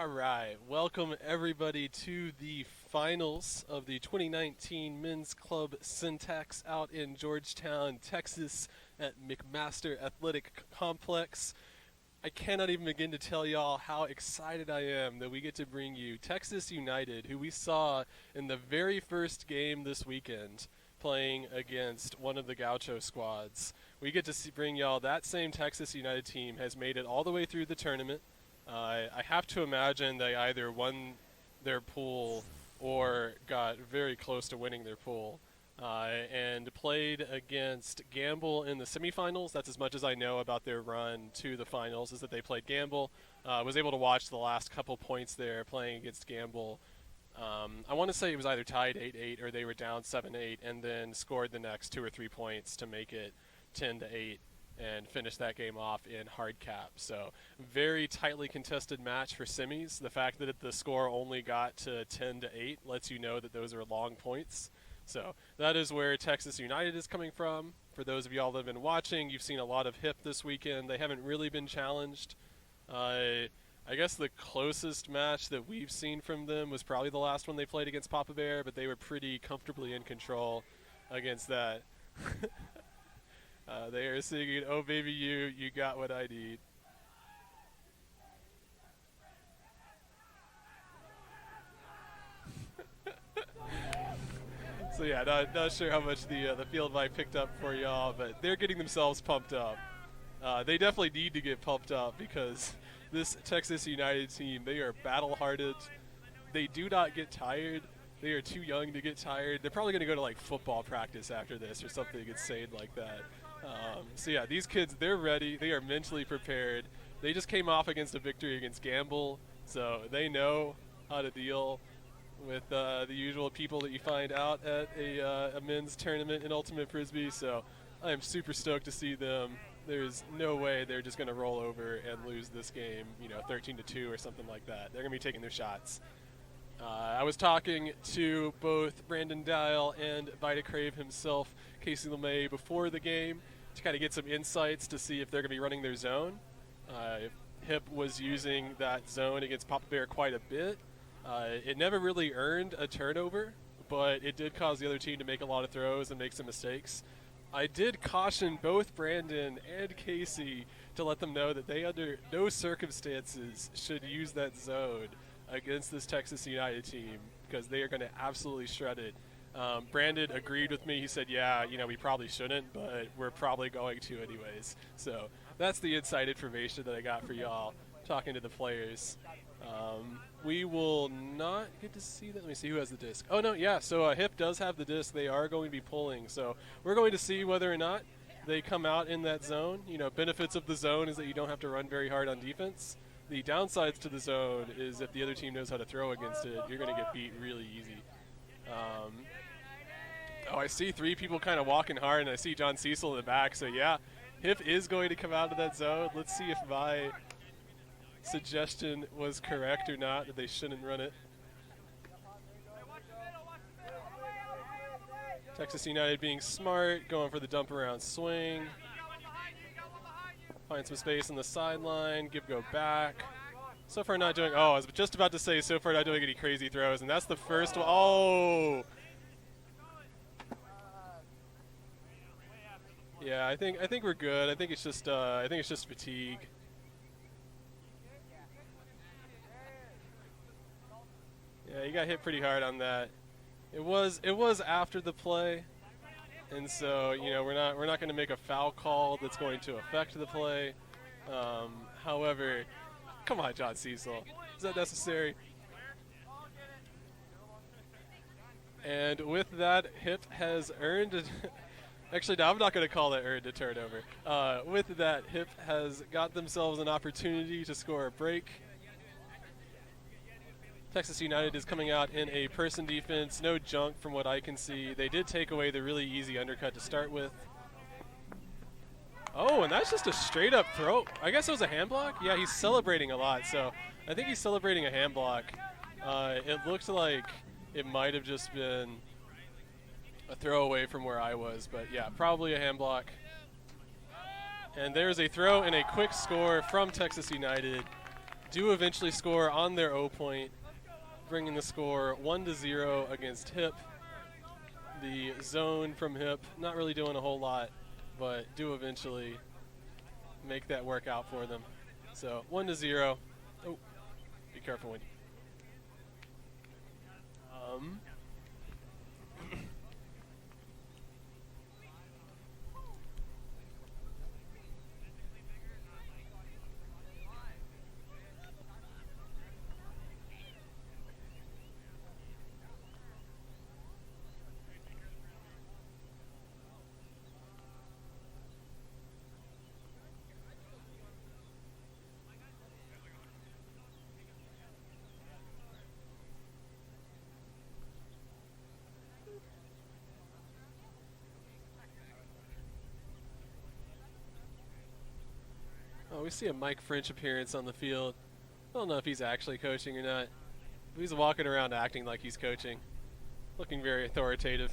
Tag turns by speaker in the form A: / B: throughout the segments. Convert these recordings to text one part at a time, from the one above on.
A: All right, welcome everybody to the finals of the 2019 Men's Club Centex out in Georgetown, Texas at McMaster Athletic Complex. I cannot even begin to tell y'all how excited I am that we get to bring you Texas United, who we saw in the very first game this weekend playing against one of the Gaucho squads. We get to bring y'all that same Texas United team has made it all the way through the tournament. I have to imagine they either won their pool or got very close to winning their pool, and played against Gamble in the semifinals. That's as much as I know about their run to the finals, is that they played Gamble. Was able to watch the last couple points there playing against Gamble. I want to say it was either tied 8-8 or they were down 7-8 and then scored the next 2 or 3 points to make it 10-8. And finish that game off in hard cap. So very tightly contested match for semis. The fact that the score only got to 10-8 lets you know that those are long points. So that is where Texas United is coming from. For those of y'all that have been watching, you've seen a lot of H.I.P this weekend. They haven't really been challenged. I guess the closest match that we've seen from them was probably the last one they played against Papa Bear, but they were pretty comfortably in control against that. They are singing, "Oh baby you got what I need." So yeah, not sure how much the field vibe picked up for y'all, but they're getting themselves pumped up. They definitely need to get pumped up because this Texas United team, they are battle-hearted. They do not get tired. They are too young to get tired. They're probably going to go to like football practice after this or something insane like that. So yeah, these kids, they're ready. They are mentally prepared. They just came off against a victory against Gamble, so they know how to deal with the usual people that you find out at a men's tournament in Ultimate Frisbee. So I am super stoked to see them. There's no way they're just going to roll over and lose this game, 13-2 or something like that. They're going to be taking their shots. I was talking to both Brandon Dial and Vita Crave himself, Casey LeMay, before the game to kind of get some insights to see if they're going to be running their zone. H.I.P was using that zone against Papa Bear quite a bit. It never really earned a turnover, but it did cause the other team to make a lot of throws and make some mistakes. I did caution both Brandon and Casey to let them know that they under no circumstances should use that zone against this Texas United team because they are going to absolutely shred it. Brandon agreed with me. He said, yeah, we probably shouldn't, but we're probably going to anyways. So that's the inside information that I got for y'all talking to the players. We will not get to see that. Let me see who has the disc. Oh, no, yeah, so H.I.P does have the disc. They are going to be pulling. So we're going to see whether or not they come out in that zone. Benefits of the zone is that you don't have to run very hard on defense. The downsides to the zone is if the other team knows how to throw against it, you're going to get beat really easy. I see 3 people kind of walking hard, and I see John Cecil in the back. So, yeah, H.I.P is going to come out of that zone. Let's see if my suggestion was correct or not, that they shouldn't run it. Texas United being smart, going for the dump around swing. Find some space on the sideline, go back. So far not doing, I was just about to say so far not doing any crazy throws, and that's the first one. Oh! Yeah, I think we're good. I think it's just fatigue. Yeah, you got hit pretty hard on that. It was after the play. And so, we're not going to make a foul call that's going to affect the play. However, come on, John Cecil. Is that necessary? And with that, H.I.P has earned it. Actually, no, I'm not going to call it earned a turnover. With that, H.I.P has got themselves an opportunity to score a break. Texas United is coming out in a person defense, no junk from what I can see. They did take away the really easy undercut to start with. Oh, and that's just a straight up throw. I guess it was a hand block? Yeah, he's celebrating a lot, so I think he's celebrating a hand block. It looked like it might have just been a throw away from where I was, but yeah, probably a hand block. And there's a throw and a quick score from Texas United. do eventually score on their O point, bringing the score 1-0 against H.I.P. The zone from H.I.P. not really doing a whole lot, but do eventually make that work out for them. So 1-0. Oh, be careful when you. Oh, we see a Mike French appearance on the field. I don't know if he's actually coaching or not. But he's walking around acting like he's coaching. Looking very authoritative.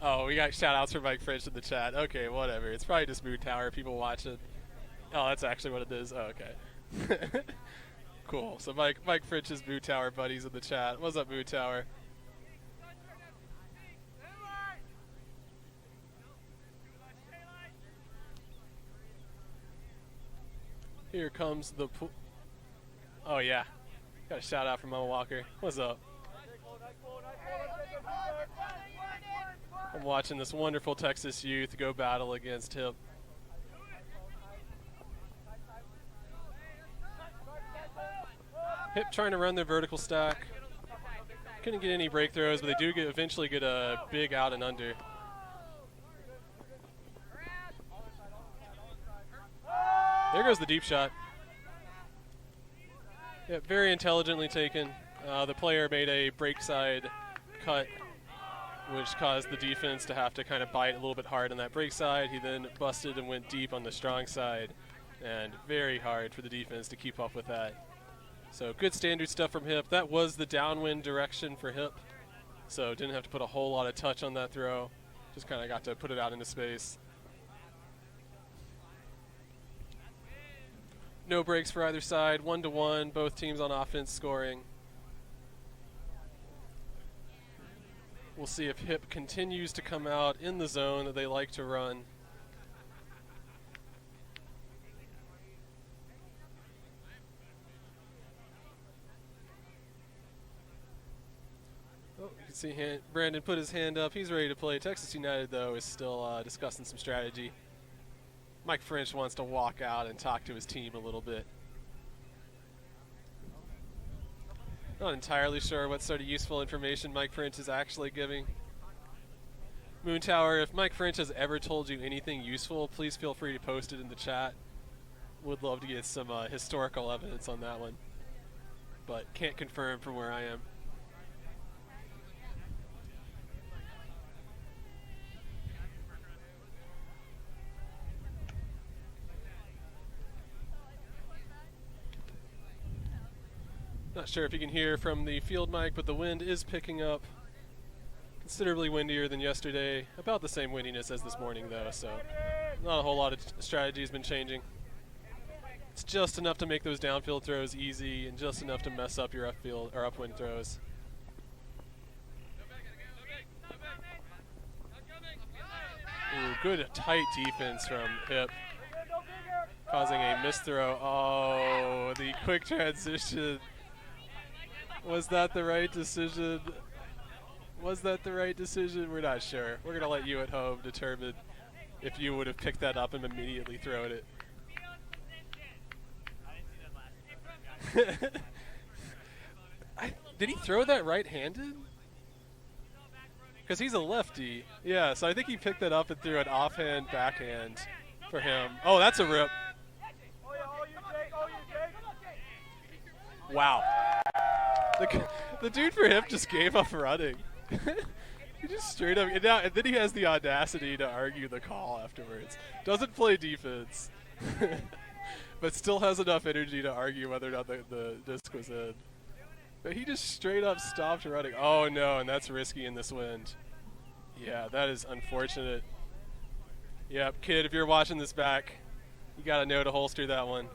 A: Oh, we got shout-outs for Mike French in the chat. Okay, whatever. It's probably just Moon Tower, people watching. Oh, that's actually what it is. Oh, okay. Cool. So Mike French's Moon Tower buddies in the chat. What's up, Moon Tower? Here comes the pool. Oh, yeah. Got a shout out from Mo Walker. What's up? I'm watching this wonderful Texas youth go battle against H.I.P. H.I.P. trying to run their vertical stack. Couldn't get any breakthroughs, but they do eventually get a big out and under. There goes the deep shot. Yeah, very intelligently taken. The player made a break side cut, which caused the defense to have to kind of bite a little bit hard on that break side. He then busted and went deep on the strong side, and very hard for the defense to keep up with that. So good standard stuff from H.I.P. That was the downwind direction for H.I.P. So didn't have to put a whole lot of touch on that throw. Just kind of got to put it out into space. No breaks for either side, 1-1, both teams on offense scoring. We'll see if H.I.P. continues to come out in the zone that they like to run. Oh, you can see Brandon put his hand up. He's ready to play. Texas United, though, is still discussing some strategy. Mike French wants to walk out and talk to his team a little bit. Not entirely sure what sort of useful information Mike French is actually giving. Moon Tower, if Mike French has ever told you anything useful, please feel free to post it in the chat. Would love to get some historical evidence on that one, but can't confirm from where I am. Not sure if you can hear from the field mic, but the wind is picking up. Considerably windier than yesterday. About the same windiness as this morning, though, so not a whole lot of strategy has been changing. It's just enough to make those downfield throws easy and just enough to mess up your upfield or upwind throws. Ooh, good tight defense from H.I.P. Causing a missed throw. Oh, the quick transition. Was that the right decision? Was that the right decision? We're not sure. We're going to let you at home determine if you would have picked that up and immediately thrown it. Did he throw that right-handed? Because he's a lefty. Yeah, so I think he picked that up and threw an offhand backhand for him. Oh, that's a rip. Wow. The dude for him just gave up running. He just straight up, and then he has the audacity to argue the call afterwards. Doesn't play defense, but still has enough energy to argue whether or not the disc was in. But he just straight up stopped running. Oh no, and that's risky in this wind. Yeah, that is unfortunate. Yep, kid, if you're watching this back, You got to know to holster that one.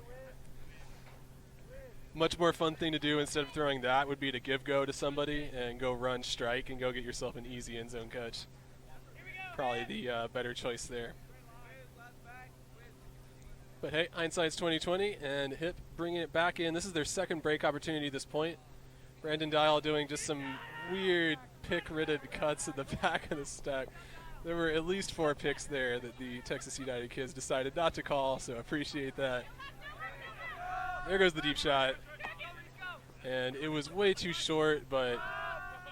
A: Much more fun thing to do instead of throwing that would be to give go to somebody and go run strike and go get yourself an easy end zone catch. Probably the better choice there. But hey, hindsight's 20/20, and H.I.P bringing it back in. This is their second break opportunity at this point. Brandon Dial doing just some weird pick-ridden cuts in the back of the stack. There were at least 4 picks there that the Texas United kids decided not to call, so appreciate that. There goes the deep shot. And it was way too short, but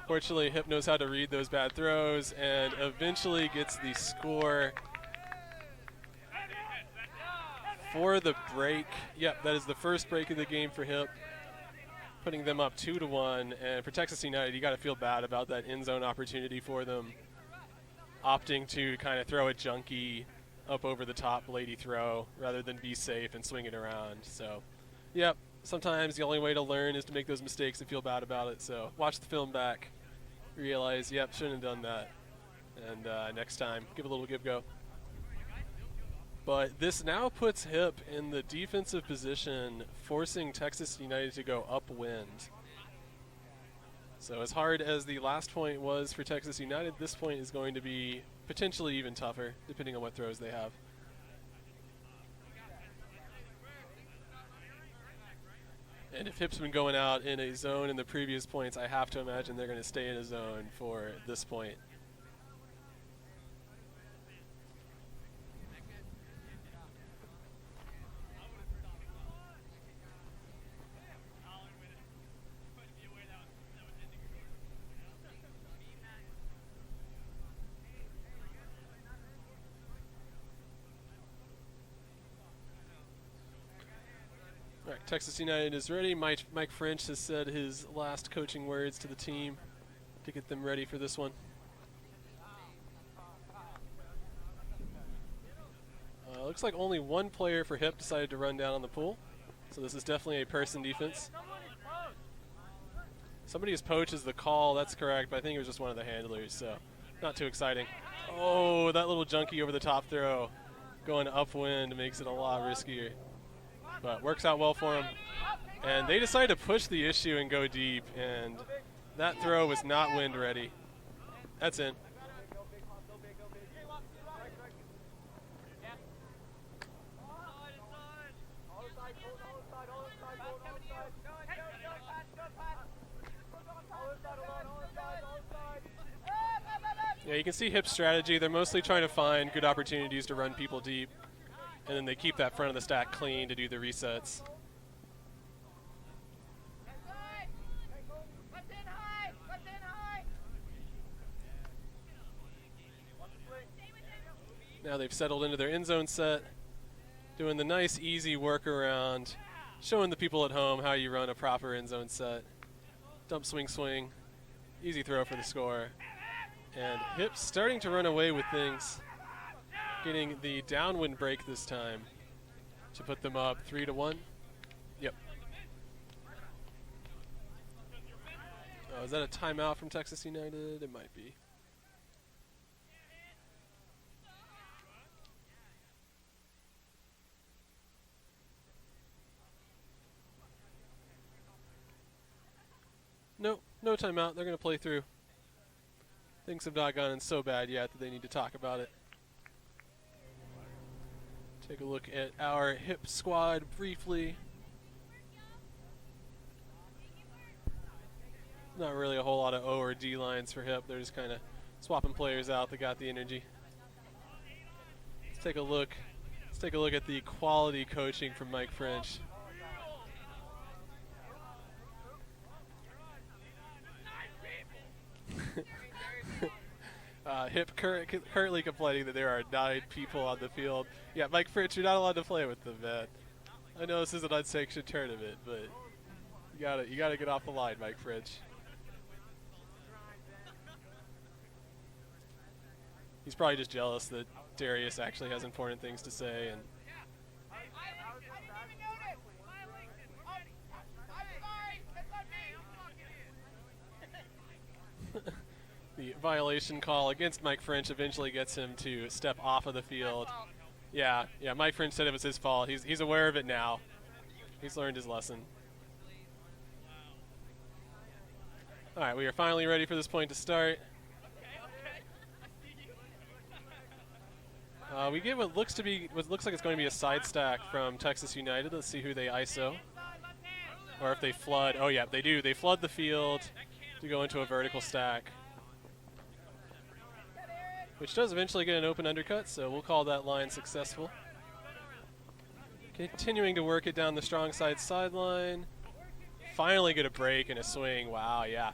A: fortunately H.I.P knows how to read those bad throws and eventually gets the score for the break. Yep, that is the first break of the game for H.I.P, putting them up 2-1. And for Texas United, you got to feel bad about that end zone opportunity for them, opting to kind of throw a junky up over the top lady throw rather than be safe and swing it around. So, yep, sometimes the only way to learn is to make those mistakes and feel bad about it. So watch the film back, realize, yep, shouldn't have done that. And next time, give a little give go. But this now puts H.I.P in the defensive position, forcing Texas United to go upwind. So as hard as the last point was for Texas United, this point is going to be potentially even tougher, depending on what throws they have. And if H.I.P's been going out in a zone in the previous points, I have to imagine they're going to stay in a zone for this point. All right, Texas United is ready. Mike French has said his last coaching words to the team to get them ready for this one. Looks like only one player for H.I.P decided to run down on the pool, so this is definitely a person defense. Somebody's poach is the call, that's correct, but I think it was just one of the handlers, so not too exciting. Oh, that little junkie over the top throw going upwind makes it a lot riskier. But works out well for them. And they decided to push the issue and go deep, and that throw was not wind ready. That's in. Yeah, you can see H.I.P's strategy. They're mostly trying to find good opportunities to run people deep, and then they keep that front of the stack clean to do the resets. Now they've settled into their end zone set, doing the nice, easy workaround, showing the people at home how you run a proper end zone set. Dump, swing, swing. Easy throw for the score. And H.I.P's starting to run away with things, getting the downwind break this time to put them up 3-1. Yep. Oh, is that a timeout from Texas United? It might be. No, no timeout. They're going to play through. Things have not gotten so bad yet that they need to talk about it. Take a look at our H.I.P squad briefly. Not really a whole lot of O or D lines for H.I.P. They're just kind of swapping players out that got the energy. Let's take a look. Let's take a look at the quality coaching from Mike French. H.I.P currently complaining that there are 9 people on the field. Yeah, Mike French, you're not allowed to play with them, man. I know this is an unsanctioned tournament, but you gotta get off the line, Mike French. He's probably just jealous that Darius actually has important things to say, and the violation call against Mike French eventually gets him to step off of the field. Yeah, Mike Fringe said it was his fault. He's aware of it now. He's learned his lesson. All right, we are finally ready for this point to start. We get what looks like it's going to be a side stack from Texas United. Let's see who they ISO, or if they flood. Oh yeah, they do. They flood the field to go into a vertical stack, which does eventually get an open undercut. So we'll call that line successful. Continuing to work it down the strong side sideline. Finally get a break and a swing. Wow, yeah.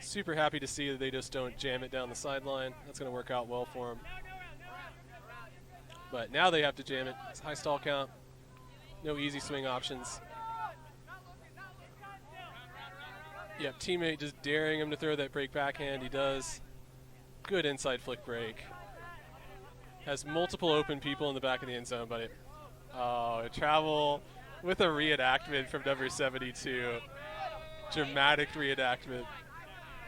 A: Super happy to see that they just don't jam it down the sideline. That's going to work out well for them. But now they have to jam it. It's high stall count. No easy swing options. Yep, teammate just daring him to throw that break backhand. He does. Good inside flick break. Has multiple open people in the back of the end zone, but travel with a reenactment from number 72. Dramatic reenactment.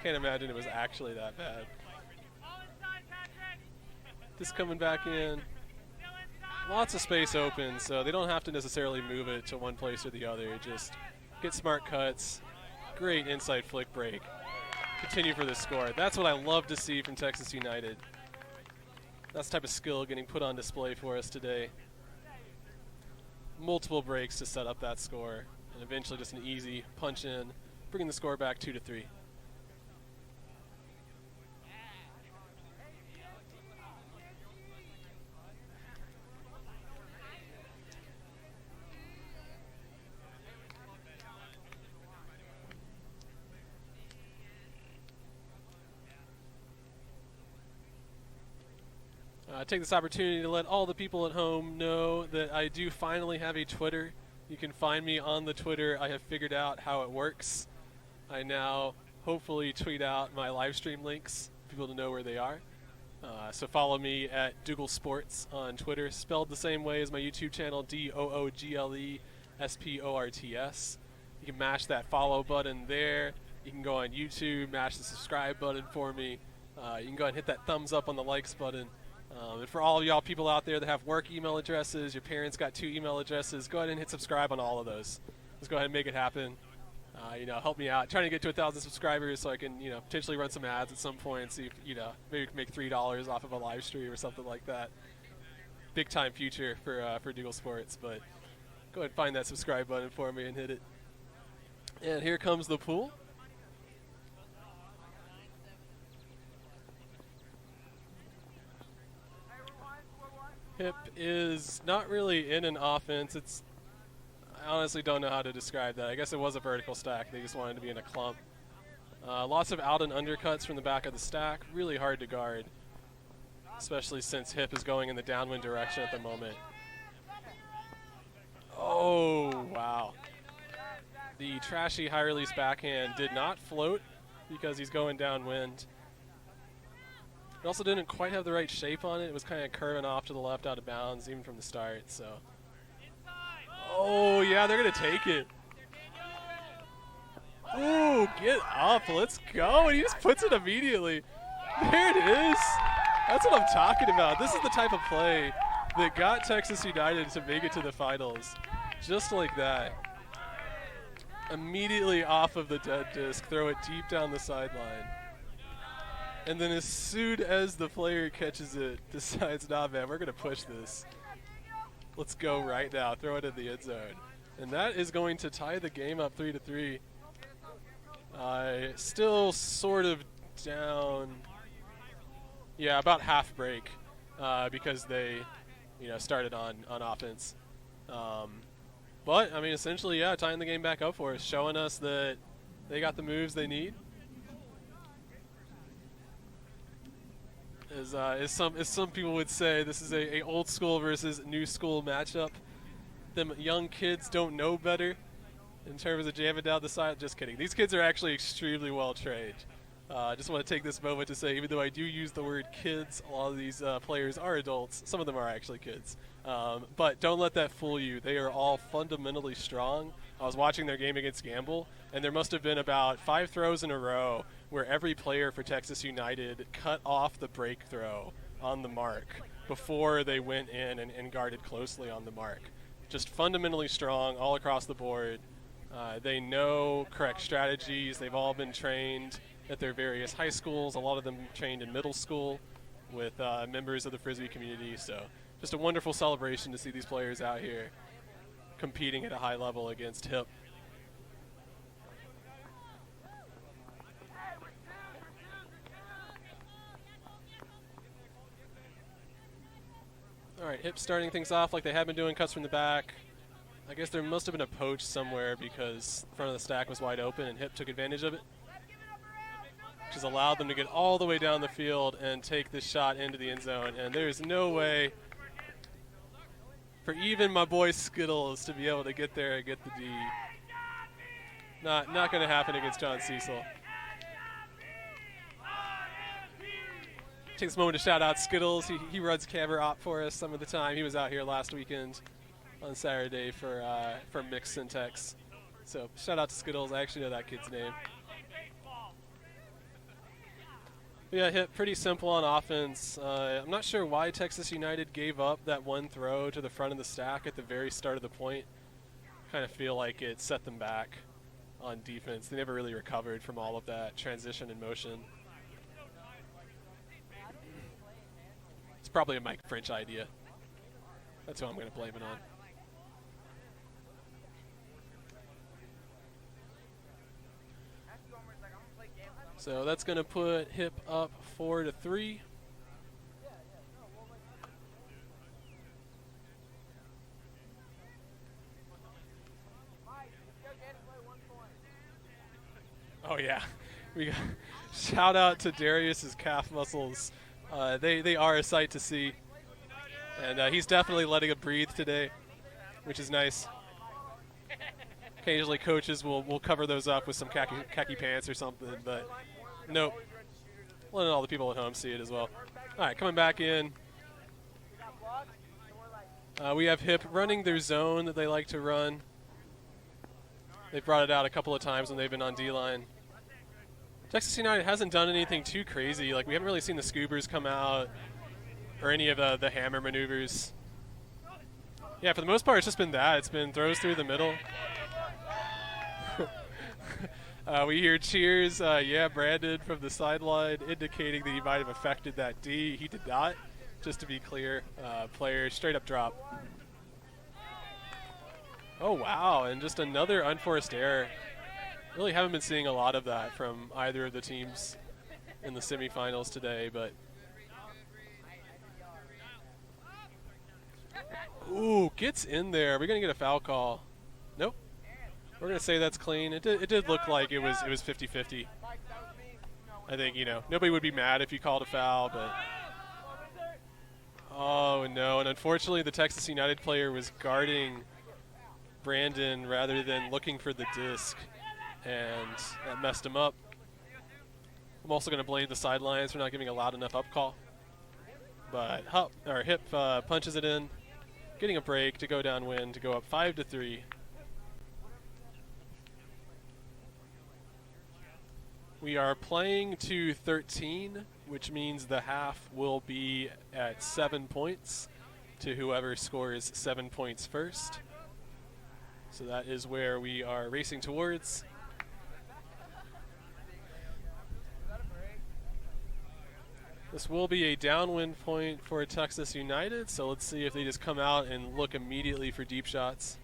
A: Can't imagine it was actually that bad. This coming back in. Lots of space open, so they don't have to necessarily move it to one place or the other. Just get smart cuts. Great inside flick break. Continue for the score. That's what I love to see from Texas United. That's the type of skill getting put on display for us today. Multiple breaks to set up that score, and eventually just an easy punch in, bringing the score back 2-3. Take this opportunity to let all the people at home know that I do finally have a Twitter. You can find me on the Twitter. I have figured out how it works. I now hopefully tweet out my live stream links for people to know where they are. So follow me at Dougal Sports on Twitter, spelled the same way as my YouTube channel, DOOGLESPORTS. You can mash that follow button there. You can go on YouTube, mash the subscribe button for me. You can go ahead and hit that thumbs up on the likes button. And for all of y'all people out there that have work email addresses, your parents got 2 email addresses, go ahead and hit subscribe on all of those. Let's go ahead and make it happen. Help me out. Trying to get to 1,000 subscribers so I can, potentially run some ads at some point. See if, maybe we can make $3 off of a live stream or something like that. Big time future for Dougal Sports. But go ahead and find that subscribe button for me and hit it. And here comes the pool. H.I.P is not really in an offense. I honestly don't know how to describe that. I guess it was a vertical stack. They just wanted to be in a clump. Lots of out and undercuts from the back of the stack. Really hard to guard, especially since H.I.P is going in the downwind direction at the moment. Oh, wow. The trashy high release backhand did not float because he's going downwind. It also didn't quite have the right shape on it. It was kind of curving off to the left out of bounds even from the start. So, oh yeah, they're gonna take it. Ooh, get up, let's go. And he just puts it immediately. There it is. That's what I'm talking about. This is the type of play that got Texas United to make it to the finals. Just like that. Immediately off of the dead disc, throw it deep down the sideline. And then as soon as the player catches it, decides, nah, man, we're going to push this. Let's go right now. Throw it in the end zone. And that is going to tie the game up 3-3. Still sort of down. Yeah, about half break because they, started on offense. But, I mean, essentially, yeah, tying the game back up for us, showing us that they got the moves they need. As some people would say, this is a old school versus new school matchup. Them young kids don't know better in terms of jamming down the side. Just kidding. These kids are actually extremely well trained. I just want to take this moment to say, even though I do use the word kids, a lot of these players are adults. Some of them are actually kids. But don't let that fool you. They are all fundamentally strong. I was watching their game against Gamble, and there must have been about 5 throws in a row where every player for Texas United cut off the break throw on the mark before they went in and guarded closely on the mark. Just fundamentally strong all across the board. They know correct strategies. They've all been trained at their various high schools. A lot of them trained in middle school with members of the Frisbee community. So just a wonderful celebration to see these players out here competing at a high level against H.I.P. All right, H.I.P starting things off like they have been doing, cuts from the back. I guess there must have been a poach somewhere because the front of the stack was wide open and H.I.P took advantage of it, which has allowed them to get all the way down the field and take this shot into the end zone. And there's no way for even my boy Skittles to be able to get there and get the D. Not going to happen against John Cecil. Take this moment to shout out Skittles. He runs camera op for us some of the time. He was out here last weekend on Saturday for mixed Centex. So shout out to Skittles. I actually know that kid's name. But yeah, H.I.P pretty simple on offense. I'm not sure why Texas United gave up that one throw to the front of the stack at the very start of the point. Kind of feel like it set them back on defense. They never really recovered from all of that transition and motion. It's probably a Mike French idea. That's who I'm going to blame it on. So that's going to put H.I.P up 4-3. Oh yeah, we got shout out to Darius's calf muscles. They are a sight to see, and he's definitely letting it breathe today, which is nice. Occasionally coaches will cover those up with some khaki pants or something, but nope. Letting all the people at home see it as well. All right, coming back in. We have H.I.P running their zone that they like to run. They've brought it out a couple of times when they've been on D-line. Texas United hasn't done anything too crazy. Like, we haven't really seen the scoobers come out or any of the hammer maneuvers. Yeah, for the most part, it's just been that. It's been throws through the middle. We hear cheers. Yeah, Brandon from the sideline indicating that he might have affected that D. He did not, just to be clear. Player straight up drop. Oh, wow, and just another unforced error. Really haven't been seeing a lot of that from either of the teams in the semifinals today, but ooh, gets in there. Are we going to get a foul call? Nope. We're going to say that's clean. It did look like it was 50-50. I think, nobody would be mad if you called a foul, but oh no, and unfortunately the Texas United player was guarding Brandon rather than looking for the disc, and that messed him up. I'm also going to blame the sidelines for not giving a loud enough up call. But H.I.P punches it in, getting a break to go downwind to go up 5-3. We are playing to 13, which means the half will be at 7 points to whoever scores 7 points first. So that is where we are racing towards. This will be a downwind point for Texas United, so let's see if they just come out and look immediately for deep shots.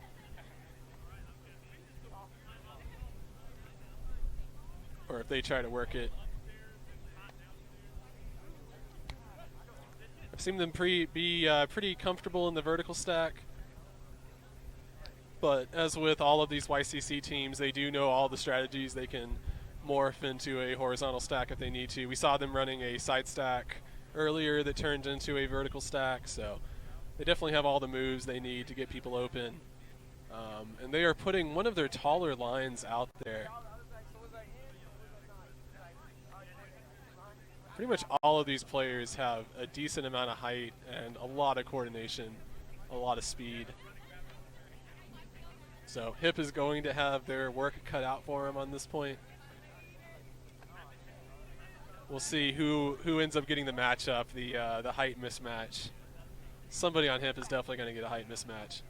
A: Or if they try to work it. I've seen them be pretty comfortable in the vertical stack. But as with all of these YCC teams, they do know all the strategies. They can morph into a horizontal stack if they need to. We saw them running a side stack earlier that turned into a vertical stack, so they definitely have all the moves they need to get people open. And they are putting one of their taller lines out there. Pretty much all of these players have a decent amount of height and a lot of coordination, a lot of speed. So H.I.P is going to have their work cut out for them on this point. We'll see who ends up getting the matchup, the height mismatch Somebody on H.I.P is definitely going to get a height mismatch.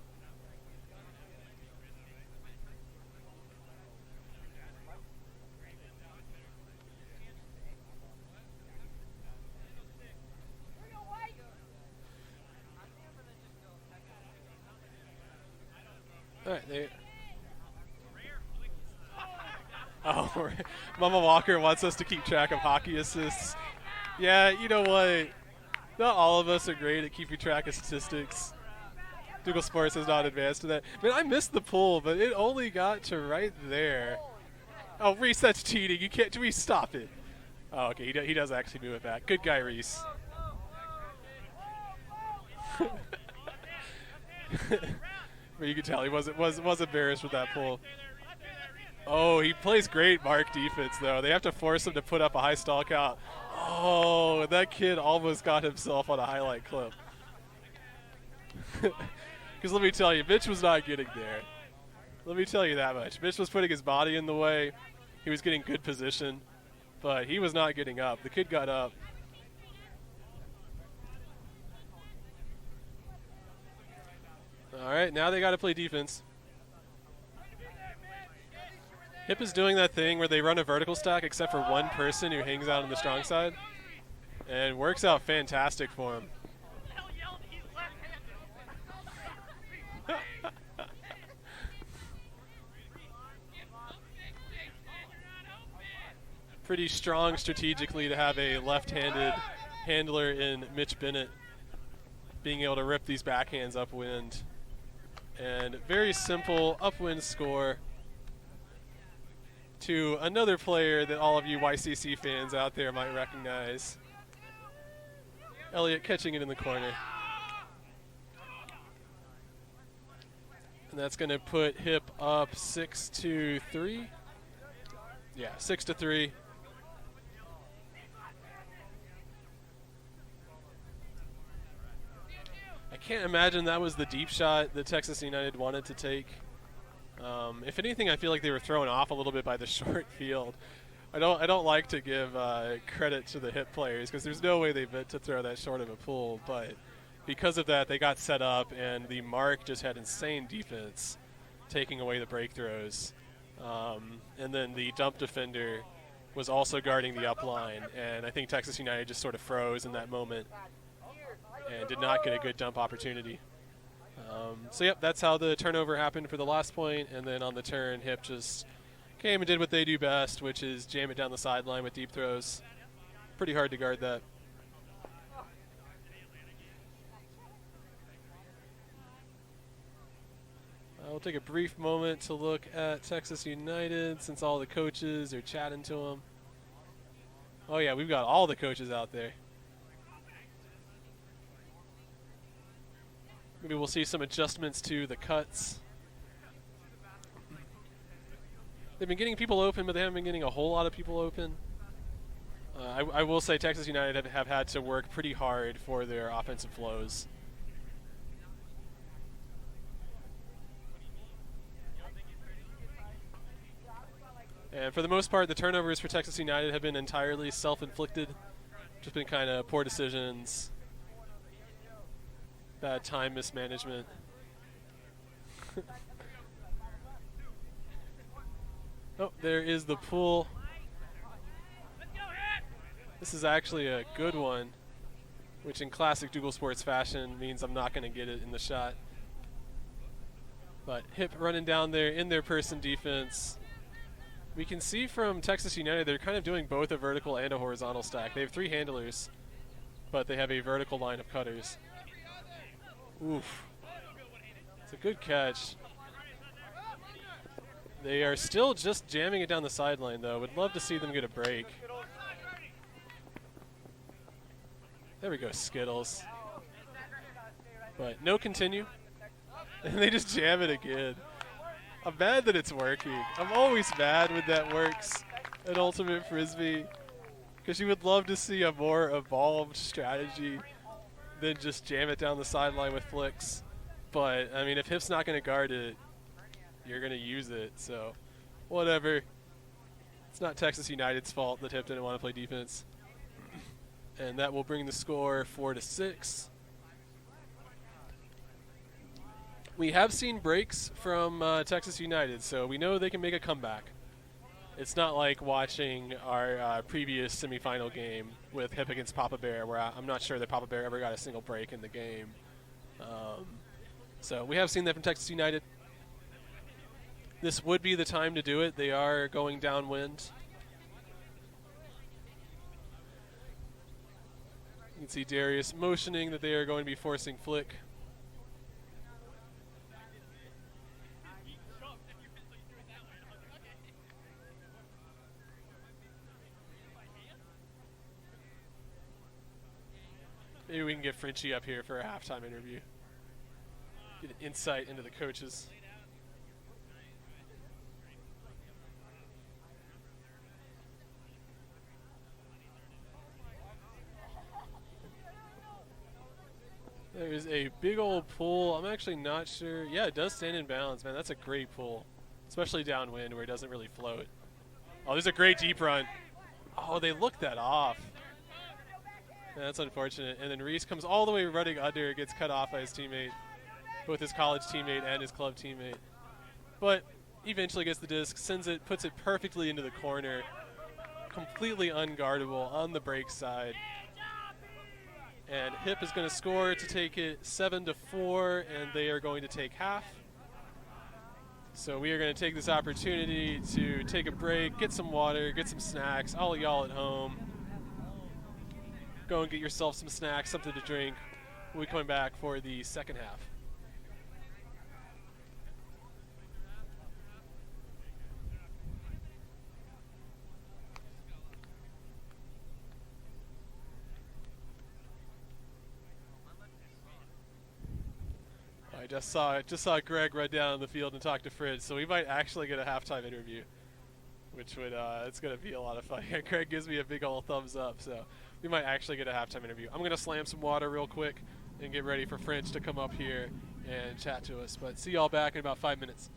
A: All right, oh, Mama Walker wants us to keep track of hockey assists. Yeah, you know what? Not all of us are great at keeping track of statistics. Dougal Sports has not advanced to that. Man, I missed the pull, but it only got to right there. Oh, Reese, that's cheating. You can't. Reese, stop it. Oh, okay. He does actually move it back. Good guy, Reese. But you can tell he was embarrassed with that pull. Oh, he plays great mark defense, though. They have to force him to put up a high stall count. Oh, that kid almost got himself on a highlight clip. Because let me tell you, Mitch was not getting there. Let me tell you that much. Mitch was putting his body in the way. He was getting good position, but he was not getting up. The kid got up. All right, now they got to play defense. H.I.P is doing that thing where they run a vertical stack except for one person who hangs out on the strong side, and works out fantastic for him. Pretty strong strategically to have a left-handed handler in Mitch Bennett being able to rip these backhands upwind. And very simple upwind score to another player that all of you YCC fans out there might recognize. Elliott catching it in the corner. And that's going to put H.I.P up 6-3. Yeah, 6-3. I can't imagine that was the deep shot that Texas United wanted to take. If anything, I feel like they were thrown off a little bit by the short field. I don't like to give credit to the H.I.P players because there's no way they meant to throw that short of a pool, but because of that, they got set up, and the mark just had insane defense, taking away the break throws. And then the dump defender was also guarding the up line, and I think Texas United just sort of froze in that moment and did not get a good dump opportunity. So, yep, that's how the turnover happened for the last point, and then on the turn, H.I.P just came and did what they do best, which is jam it down the sideline with deep throws. Pretty hard to guard that. We'll take a brief moment to look at Texas United since all the coaches are chatting to them. Oh, yeah, we've got all the coaches out there. Maybe we'll see some adjustments to the cuts. They've been getting people open, but they haven't been getting a whole lot of people open. I will say Texas United have had to work pretty hard for their offensive flows. And for the most part, the turnovers for Texas United have been entirely self-inflicted. Just been kind of poor decisions, bad time mismanagement. Oh, there is the pull. This is actually a good one, which in classic Dougal Sports fashion means I'm not going to get it in the shot. But H.I.P running down there in their person defense. We can see from Texas United they're kind of doing both a vertical and a horizontal stack. They have 3 handlers, but they have a vertical line of cutters. Oof. It's a good catch. They are still just jamming it down the sideline, though. Would love to see them get a break. There we go, Skittles. But no continue. And they just jam it again. I'm mad that it's working. I'm always mad when that works at Ultimate Frisbee, because you would love to see a more evolved strategy than just jam it down the sideline with flicks. But, I mean, if H.I.P's not going to guard it, you're going to use it. So, whatever. It's not Texas United's fault that H.I.P didn't want to play defense. And that will bring the score 4-6. We have seen breaks from Texas United, so we know they can make a comeback. It's not like watching our previous semifinal game with H.I.P against Papa Bear, where I'm not sure that Papa Bear ever got a single break in the game. So we have seen that from Texas United. This would be the time to do it. They are going downwind. You can see Darius motioning that they are going to be forcing flick. Maybe we can get Frenchie up here for a halftime interview. Get an insight into the coaches. There's a big old pool. I'm actually not sure. Yeah, it does stand in bounds, man. That's a great pool, especially downwind where it doesn't really float. Oh, there's a great deep run. Oh, they looked that off. That's unfortunate. And then Reese comes all the way running under, gets cut off by his teammate, both his college teammate and his club teammate. But eventually gets the disc, sends it, puts it perfectly into the corner, completely unguardable on the break side. And H.I.P is going to score to take it 7-4, and they are going to take half. So we are going to take this opportunity to take a break, get some water, get some snacks. All of y'all at home, go and get yourself some snacks, something to drink. We'll be coming back for the second half. I just saw Greg run down the field and talk to Fritz, so we might actually get a halftime interview, which would it's going to be a lot of fun. Greg gives me a big old thumbs up, so we might actually get a halftime interview. I'm going to slam some water real quick and get ready for French to come up here and chat to us. But see y'all back in about 5 minutes.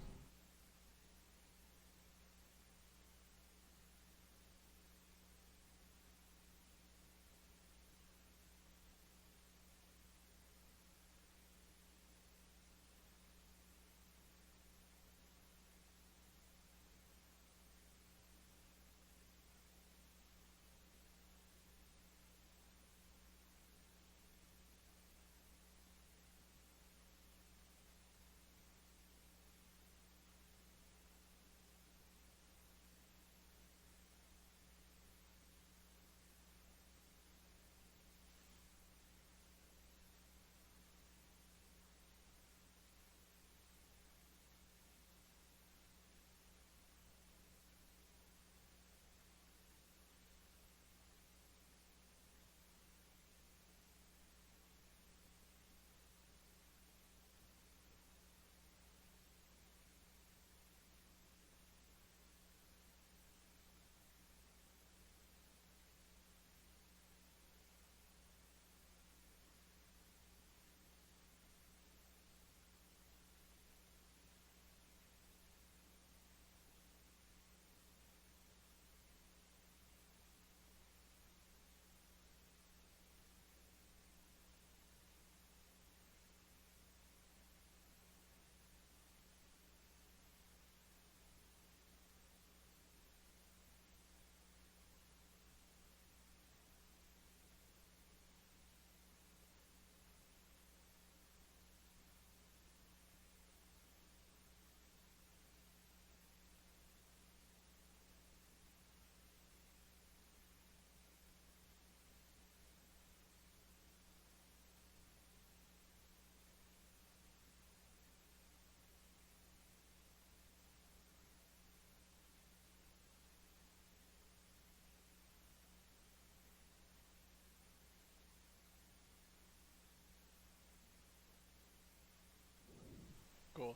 A: Cool.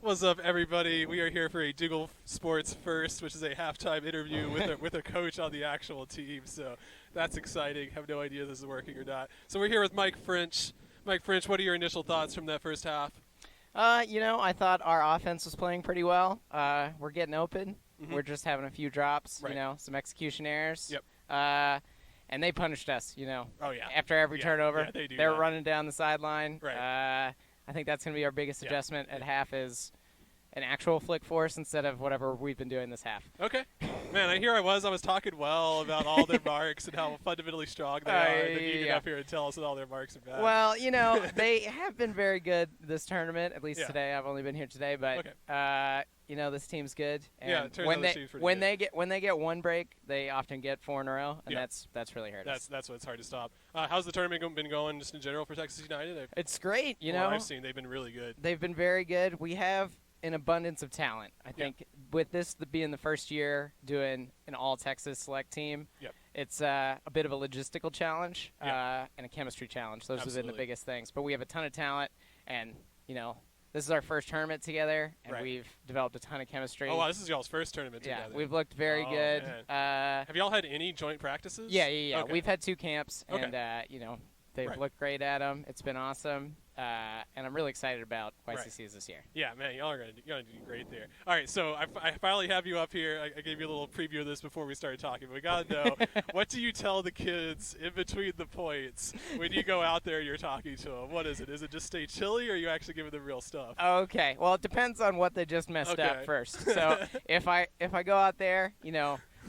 A: What's up, everybody? We are here for a Diggle Sports First, which is a halftime interview with a coach on the actual team. So that's exciting. Have no idea if this is working or not. So we're here with Mike French. Mike French, what are your initial thoughts from that first half?
B: I thought our offense was playing pretty well. We're getting open.
A: Mm-hmm.
B: We're just having a few drops,
A: right.
B: Some execution errors.
A: Yep.
B: And they punished us,
A: Oh, yeah.
B: After every turnover.
A: Yeah, they do
B: They're
A: that.
B: running down the sideline.
A: Right.
B: I think that's going to be our biggest
A: Yeah.
B: adjustment at half is an actual flick force instead of whatever we've been doing this half.
A: Okay. Man, I was talking well about all their marks and how fundamentally strong they are, and then you get
B: yeah.
A: up here and tell us that all their marks are bad.
B: Well, they have been very good this tournament, at least today. I've only been here today, but this team's good. And
A: yeah, it turns
B: when
A: out
B: they
A: this team's pretty
B: when
A: good.
B: they get one break, they often get 4 in a row, and that's really hurt us.
A: That's what's hard to stop. How's the tournament been going just in general for Texas United?
B: It's great,
A: I've seen they've been really good.
B: They've been very good. We have an abundance of talent. I think with this being the first year doing an all-Texas select team, it's a bit of a logistical challenge and a chemistry challenge. Those have been the biggest things. But we have a ton of talent, and, this is our first tournament together, and we've developed a ton of chemistry.
A: Oh, wow, this is y'all's first tournament together.
B: Yeah, we've looked very good.
A: Have y'all had any joint practices?
B: Yeah.
A: Okay.
B: We've had 2 camps, and, they've looked great at them. It's been awesome. And I'm really excited about YCCs this year.
A: Yeah, man, y'all are gonna do great there. All right, so I finally have you up here. I gave you a little preview of this before we started talking, but we gotta know, what do you tell the kids in between the points when you go out there and you're talking to them? What is it? Is it just stay chilly, or are you actually giving them real stuff?
B: Okay, well, it depends on what they just messed up first. So if I go out there,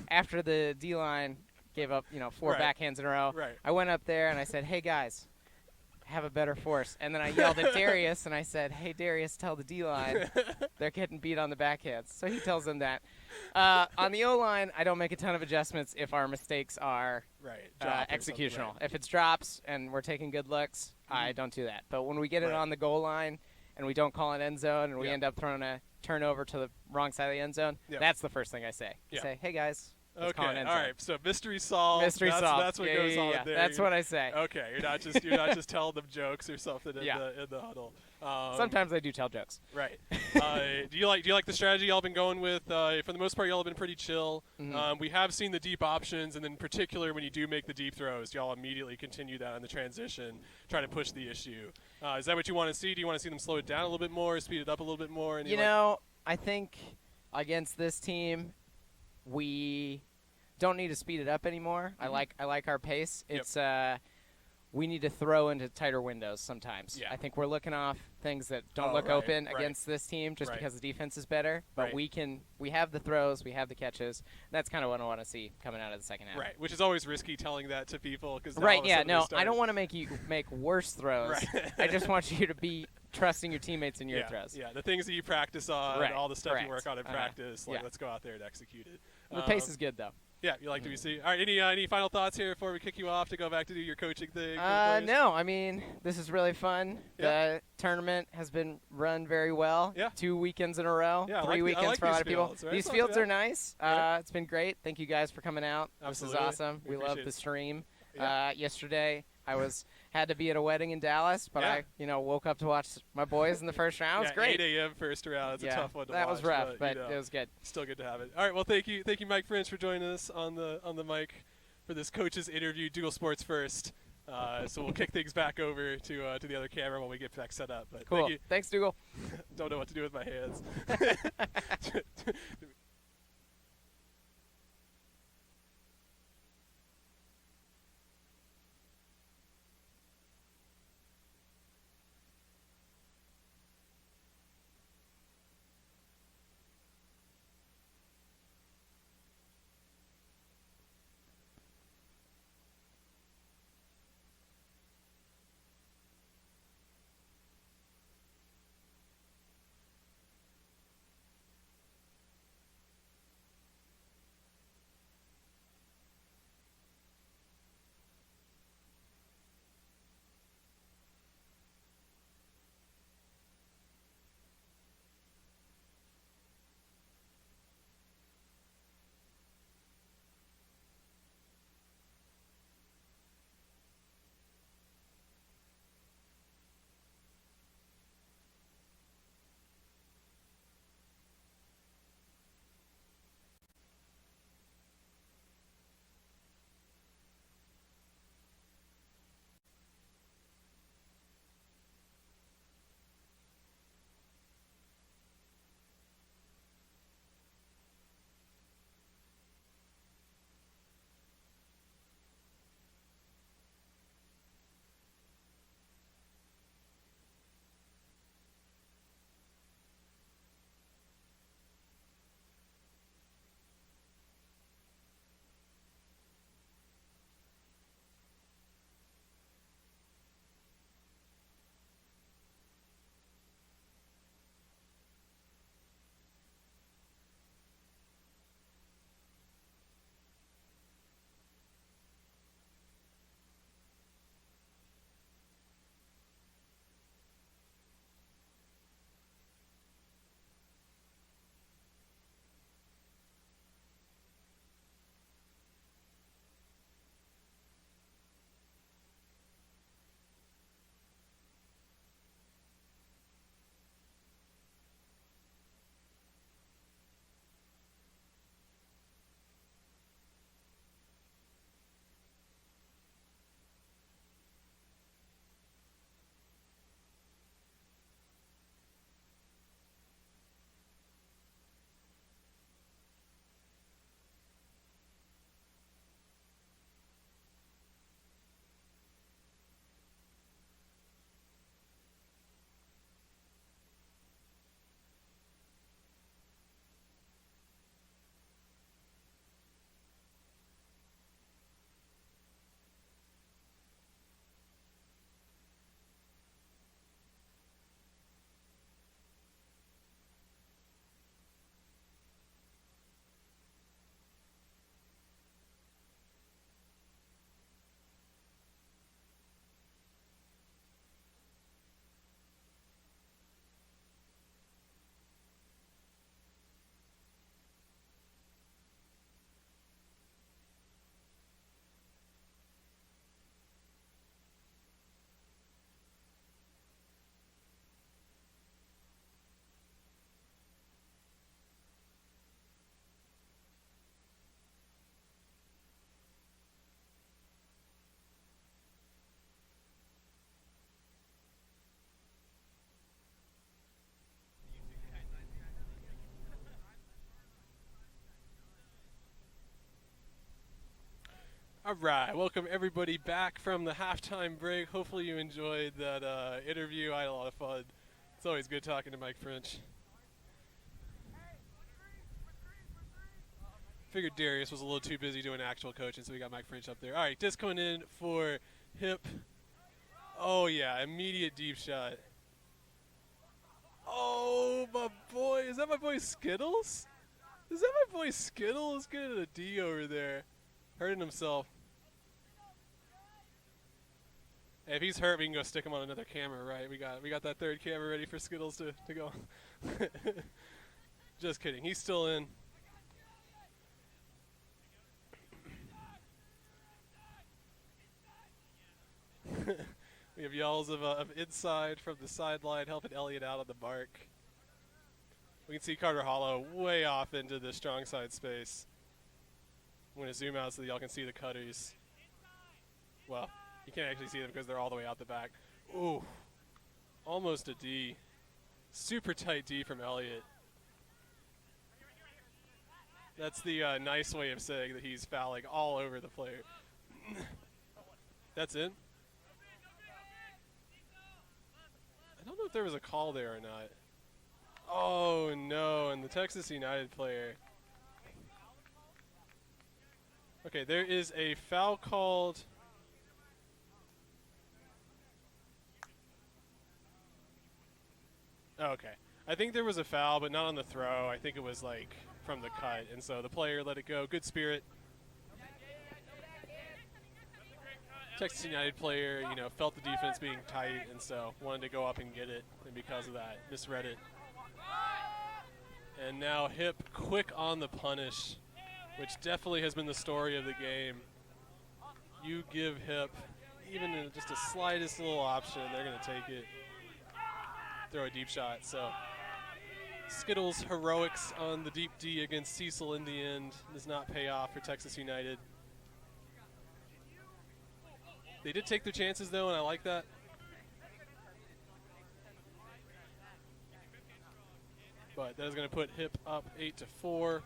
B: after the D-line gave up, 4 backhands in a row, I went up there and I said, hey, guys, have a better force. And then I yelled at Darius, and I said, hey, Darius, tell the D-line they're getting beat on the backhands. So he tells them that. On the O-line, I don't make a ton of adjustments if our mistakes are executional. If it's drops and we're taking good looks, I don't do that. But when we get it on the goal line and we don't call an end zone and we end up throwing a turnover to the wrong side of the end zone, that's the first thing I say. I say, hey, guys.
A: Okay, all right. So mystery solved.
B: Mystery solved.
A: That's what goes on there.
B: That's what I say.
A: Okay, you're not just telling them jokes or something in the huddle.
B: Sometimes I do tell jokes.
A: Right. Do you like the strategy y'all been going with? For the most part, y'all have been pretty chill.
B: Mm-hmm.
A: We have seen the deep options, and then in particular when you do make the deep throws, y'all immediately continue that on the transition, try to push the issue. Is that what you want to see? Do you want to see them slow it down a little bit more, speed it up a little bit more?
B: I think against this team, we don't need to speed it up anymore.
A: Mm-hmm.
B: I like our pace. It's we need to throw into tighter windows sometimes.
A: Yeah.
B: I think we're looking off things that don't look open against this team just because the defense is better. But we have the throws, we have the catches. That's kind of what I want to see coming out of the second half.
A: Right, which is always risky telling that to people because
B: I don't want to make you make worse throws. I just want you to be trusting your teammates in your throws.
A: Yeah, the things that you practice on, all the stuff you work on in practice. Let's go out there and execute it.
B: The pace is good though.
A: Yeah, you like WC. All right, any final thoughts here before we kick you off to go back to do your coaching thing?
B: No, I mean, this is really fun. The tournament has been run very well.
A: Yeah.
B: 2 weekends in a row.
A: Yeah,
B: 3 weekends for a lot of people.
A: Fields, right?
B: These fields are nice. It's been great. Thank you guys for coming out.
A: Absolutely.
B: This is awesome. We love the stream.
A: Yeah.
B: Yesterday, I had to be at a wedding in Dallas, but I woke up to watch my boys in the first round. It was great.
A: 8 a.m. first round. It's a tough one to watch.
B: That was rough, but it was good.
A: Still good to have it. All right, well, thank you, Mike French, for joining us on the mic for this coaches interview. Dougal Sports First. So we'll kick things back over to the other camera when we get back set up. But
B: cool.
A: Thank you.
B: Thanks, Dougal.
A: Don't know what to do with my hands. All right, welcome everybody back from the halftime break. Hopefully you enjoyed that interview. I had a lot of fun. It's always good talking to Mike French. Figured Darius was a little too busy doing actual coaching, so we got Mike French up there. All right, disc coming in for H.I.P. Oh, yeah, immediate deep shot. Oh, my boy. Is that my boy Skittles? Is that my boy Skittles? Getting a D over there. Hurting himself. Hey, if he's hurt, we can go stick him on another camera, right? We got that third camera ready for Skittles to go. Just kidding. He's still in. We have yells of inside from the sideline helping Elliott out on the mark. We can see Carter Hollow way off into the strong side space. I'm going to zoom out so that y'all can see the cutters. Well, you can't actually see them because they're all the way out the back. Ooh, almost a D. Super tight D from Elliott. That's the nice way of saying that he's fouling all over the player. That's in. I don't know if there was a call there or not. Oh, no, and the Texas United player. Okay, there is a foul called. Okay. I think there was a foul, but not on the throw. I think it was, like, from the cut, and so the player let it go. Good spirit. Texas United player, you know, felt the defense being tight, and so wanted to go up and get it, and because of that, misread it. And now H.I.P. quick on the punish, which definitely has been the story of the game. You give H.I.P. even just the slightest little option, they're going to take it. Throw a deep shot. So Skittles' heroics on the deep D against Cecil in the end does not pay off for Texas United. They did take their chances, though, and I like that. But that is going to put H.I.P. up 8-4.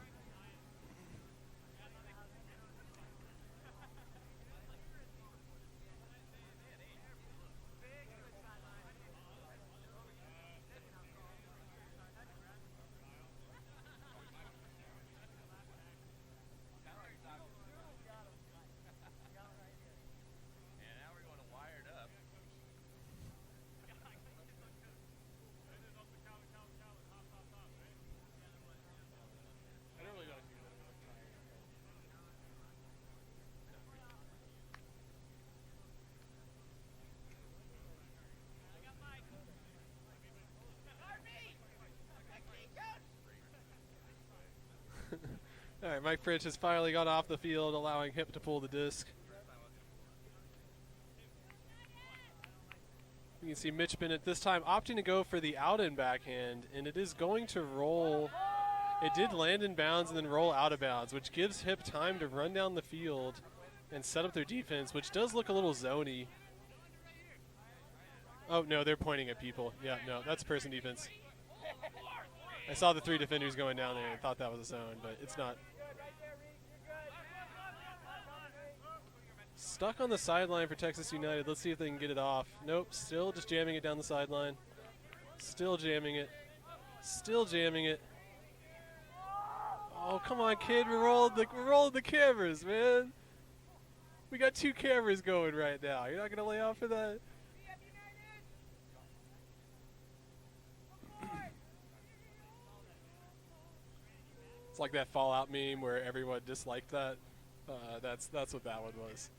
A: All right, Mike French has finally got off the field, allowing H.I.P. to pull the disc. You can see Mitch Bennett this time opting to go for the out-in backhand, and it is going to roll. It did land in bounds and then roll out of bounds, which gives H.I.P. time to run down the field and set up their defense, which does look a little zony. Oh, no, they're pointing at people. Yeah, no, that's person defense. I saw the three defenders going down there and thought that was a zone, but it's not. Stuck on the sideline for Texas United. Let's see if they can get it off. Nope, still just jamming it down the sideline. Still jamming it. Still jamming it. Oh, come on, kid. We're rolling the cameras, man. We got 2 cameras going right now. You're not going to lay off for that? It's like that Fallout meme where everyone disliked that. That's what that one was.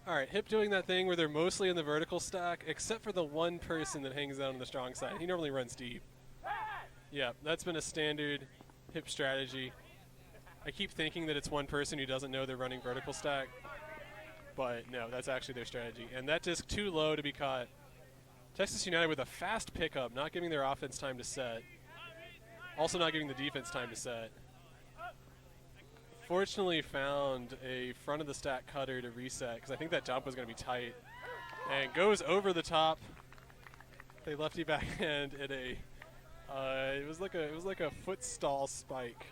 A: All right, H.I.P. doing that thing where they're mostly in the vertical stack, except for the one person that hangs out on the strong side. He normally runs deep. Yeah, that's been a standard H.I.P. strategy. I keep thinking that it's one person who doesn't know they're running vertical stack, but no, that's actually their strategy. And that disc too low to be caught. Texas United with a fast pickup, not giving their offense time to set. Also not giving the defense time to set. Fortunately found a front of the stack cutter to reset because I think that jump was going to be tight. And goes over the top. A lefty backhand and a It was like a foot stall spike,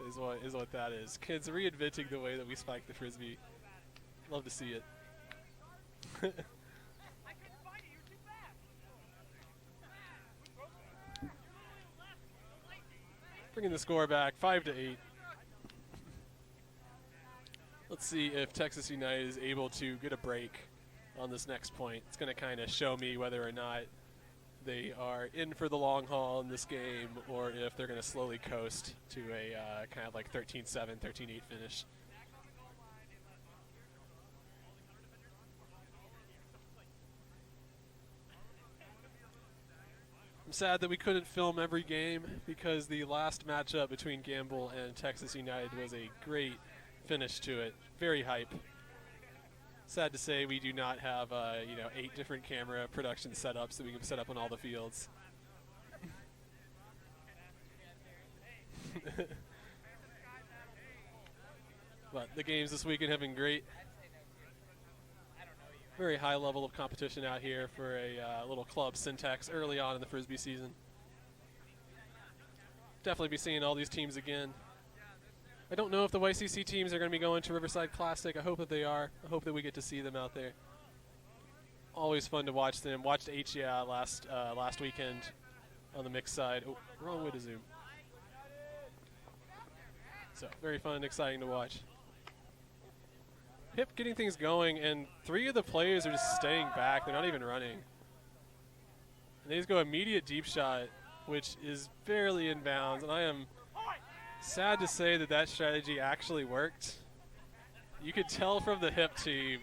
A: is what that is. Kids reinventing the way that we spike the frisbee. Love to see it. Bringing the score back 5-8. Let's see if Texas United is able to get a break on this next point. It's going to kind of show me whether or not they are in for the long haul in this game, or if they're going to slowly coast to a kind of like 13-7, 13-8 finish. I'm sad that we couldn't film every game because the last matchup between Gamble and Texas United was a great finish to it. Very hype. Sad to say we do not have 8 different camera production setups that we can set up on all the fields. But the games this weekend have been great. Very high level of competition out here for a little club, Centex, early on in the Frisbee season. Definitely be seeing all these teams again. I don't know if the YCC teams are going to be going to Riverside Classic. I hope that they are. I hope that we get to see them out there. Always fun to watch them. Watched HI.P last weekend on the mixed side. Oh, wrong way to zoom. So very fun and exciting to watch. H.I.P getting things going, and 3 of the players are just staying back. They're not even running. And they just go immediate deep shot, which is barely in bounds. And I am sad to say that that strategy actually worked. You could tell from the H.I.P team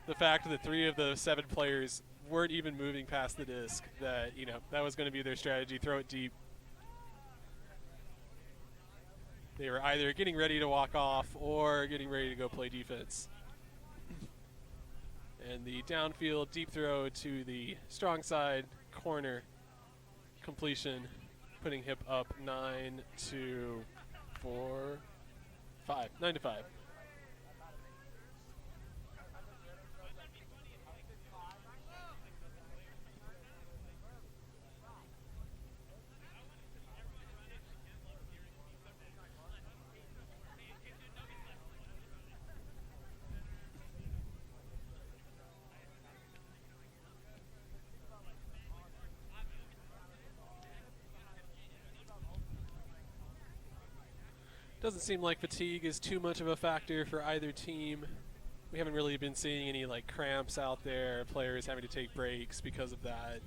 A: the fact that 3 of the 7 players weren't even moving past the disc, that that was going to be their strategy, throw it deep. They were either getting ready to walk off or getting ready to go play defense. And the downfield deep throw to the strong side corner completion, putting H.I.P up 9-5. 9-5. Doesn't seem like fatigue is too much of a factor for either team. We haven't really been seeing any cramps out there, players having to take breaks because of that.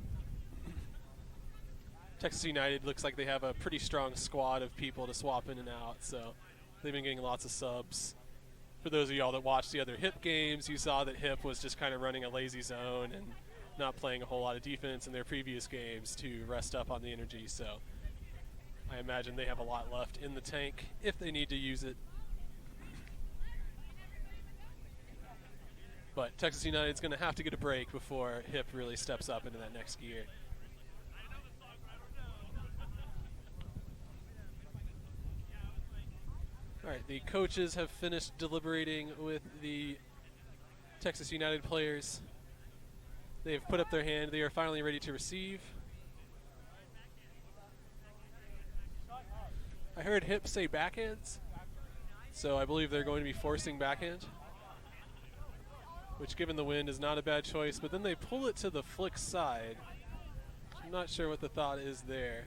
A: Texas United looks like they have a pretty strong squad of people to swap in and out, so they've been getting lots of subs. For those of y'all that watched the other H.I.P games, you saw that H.I.P was just kind of running a lazy zone and not playing a whole lot of defense in their previous games to rest up on the energy, so I imagine they have a lot left in the tank if they need to use it. But Texas United's going to have to get a break before H.I.P really steps up into that next gear. All right, the coaches have finished deliberating with the Texas United players. They've put up their hand. They are finally ready to receive. I heard H.I.P say backhands, so I believe they're going to be forcing backhand, which given the wind is not a bad choice, but then they pull it to the flick side. I'm not sure what the thought is there.